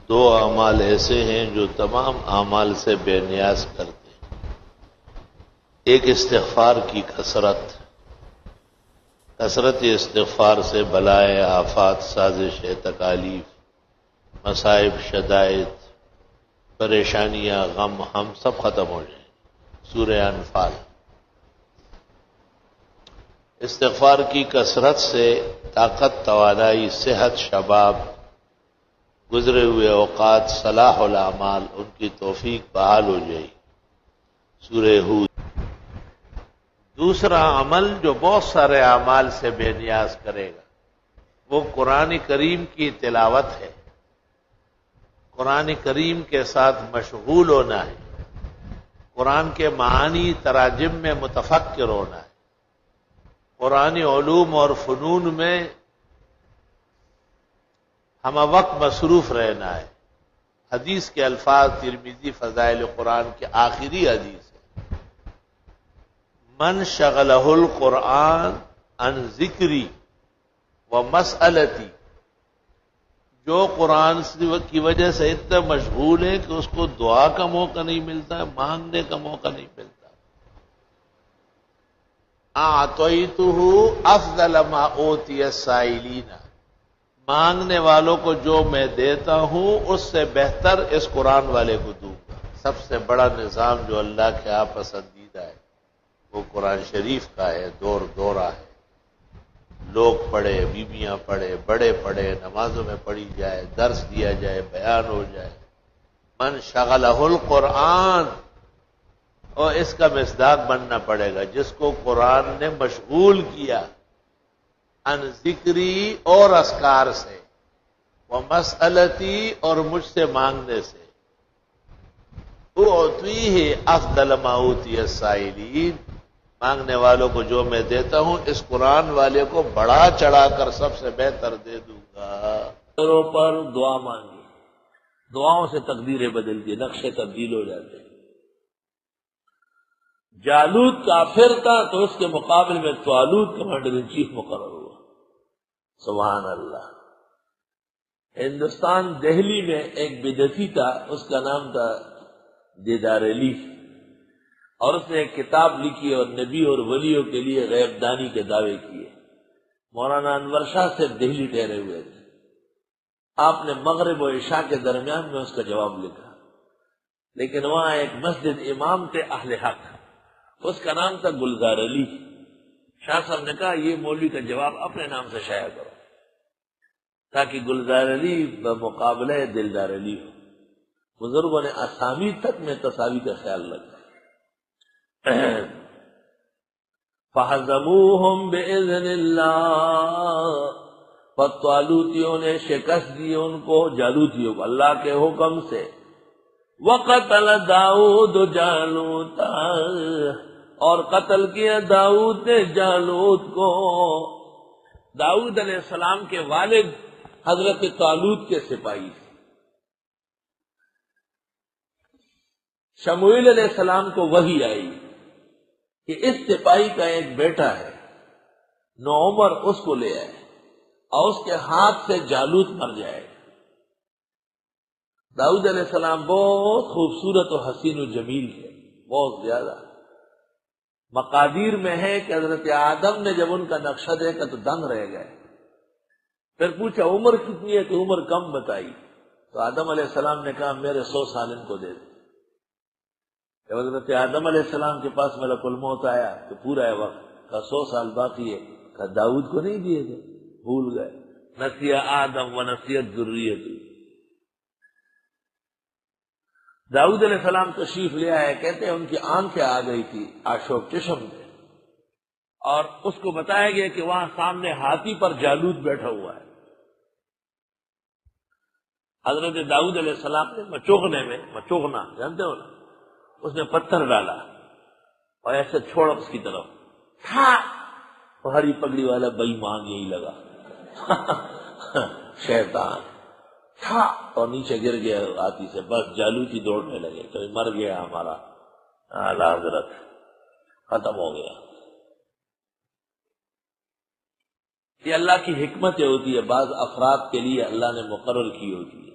دو اعمال ایسے ہیں جو تمام اعمال سے بے نیاز کرتے ہیں۔ ایک استغفار کی کثرت استغفار سے بلائے، آفات، سازش، تکالیف، مصائب، شدائد، پریشانیاں، غم ہم سب ختم ہو جائیں۔ سورہ انفال۔ استغفار کی کثرت سے طاقت، توانائی، صحت، شباب، گزرے ہوئے اوقات، صلاح الاعمال، ان کی توفیق بحال ہو جائے۔ سورہ ہود۔ دوسرا عمل جو بہت سارے اعمال سے بے نیاز کرے گا وہ قرآن کریم کی تلاوت ہے، قرآن کریم کے ساتھ مشغول ہونا ہے، قرآن کے معانی تراجم میں متفکر ہونا ہے، قرآن علوم اور فنون میں ہم وقت مصروف رہنا ہے۔ حدیث کے الفاظ ترمذی فضائل قرآن کے آخری حدیث ہے، من شغلہ القرآن عن ذکری و مسئلتی، جو قرآن کی وجہ سے اتنا مشغول ہے کہ اس کو دعا کا موقع نہیں ملتا ہے، مانگنے کا موقع نہیں ملتا۔ اعطیتہ افضل ما اوتی السائلین، مانگنے والوں کو جو میں دیتا ہوں اس سے بہتر اس قرآن والے کو دوں گا۔ سب سے بڑا نظام جو اللہ کے ہاں پسندیدہ ہے وہ قرآن شریف کا ہے، دور دورہ ہے۔ لوگ پڑھے، بیویاں پڑھے، بڑے پڑھے، نمازوں میں پڑھی جائے، درس دیا جائے، بیان ہو جائے۔ من شغلہ القرآن، اور اس کا مصداق بننا پڑے گا جس کو قرآن نے مشغول کیا ان ذکری اور اذکار سے، وہ مسئلتی اور مجھ سے مانگنے سے، اعطیہ افضل ما اوتی السائلین، مانگنے والوں کو جو میں دیتا ہوں اس قرآن والے کو بڑا چڑھا کر سب سے بہتر دے دوں گا۔ پر دعا مانگی، دعاؤں سے تقدیریں بدلتی، نقشے تبدیل ہو جاتے ہیں۔ جالوت کافر تھا تو اس کے مقابل میں طالوت کمانڈر ان چیف مقرر ہوا۔ سبحان اللہ۔ ہندوستان دہلی میں ایک بدعتی تھا، اس کا نام تھا دیدار علی، اور اس نے ایک کتاب لکھی اور نبی اور ولیوں کے لیے غیب دانی کے دعوے کیے۔ مولانا انور شاہ سے دہلی ٹھہرے ہوئے تھے، آپ نے مغرب و عشاء کے درمیان میں اس کا جواب لکھا، لیکن وہاں ایک مسجد امام تھے اہل حق، اس کا نام تھا گلزار علی۔ شاہ صاحب نے کہا یہ مولوی کا جواب اپنے نام سے شائع کرو تاکہ گلزار علی بمقابلہ دلدار علی ہو۔ بزرگوں نے اسامی تک میں تصاوی کا خیال رکھا۔ فَحَزَمُوهُمْ بِإِذْنِ اللَّهِ، طالوتیوں نے شکست دی ان کو، جالوتیوں کو، اللہ کے حکم سے۔ وَقَتَلَ دَاؤُدُ جَالُوتَ، اور قتل کیا داؤد نے جالوت کو۔ داؤد علیہ السلام کے والد حضرت طالوت کے سپاہی تھے۔ شموئیل علیہ السلام کو وحی آئی کہ اس سپاہی کا ایک بیٹا ہے، نوعمر، اس کو لے آئے اور اس کے ہاتھ سے جالوت مر جائے۔ داؤد علیہ السلام بہت خوبصورت و حسین و جمیل تھے، بہت زیادہ۔ مقادیر میں ہے کہ حضرت آدم نے جب ان کا نقشہ دیکھا تو دنگ رہ گئے، پھر پوچھا عمر کتنی ہے تو عمر کم بتائی، تو آدم علیہ السلام نے کہا میرے 100 سال ان کو دے دیں۔ جب حضرت آدم علیہ السلام کے پاس ملک الموت آیا تو پورا ہے وقت، کہا 100 سال باقی ہے، کہا داؤد کو نہیں دیے تھے، بھول گئے۔ نسی آدم و نسیت ذریتہ۔ داؤد علیہ السلام تشریف لے آئے، کہتے ہیں ان کی آنکھیں آ گئی تھی آشوب چشم میں، اور اس کو بتایا گیا کہ وہاں سامنے ہاتھی پر جالوت بیٹھا ہوا ہے۔ حضرت داؤد علیہ السلام نے مچوغنا جانتے ہو نا، اس نے پتھر ڈالا اور ایسے چھوڑا اس کی طرف، اور ہری پگڑی والا بے ایمان یہی لگا شیطان، اور نیچے گر گیا ہاتھی سے، بس جالوتی دوڑنے لگے، تو مر گیا ہمارا اعلی حضرت، ختم ہو گیا۔ یہ اللہ کی حکمتیں ہوتی ہے، بعض افراد کے لیے اللہ نے مقرر کی ہوتی ہے۔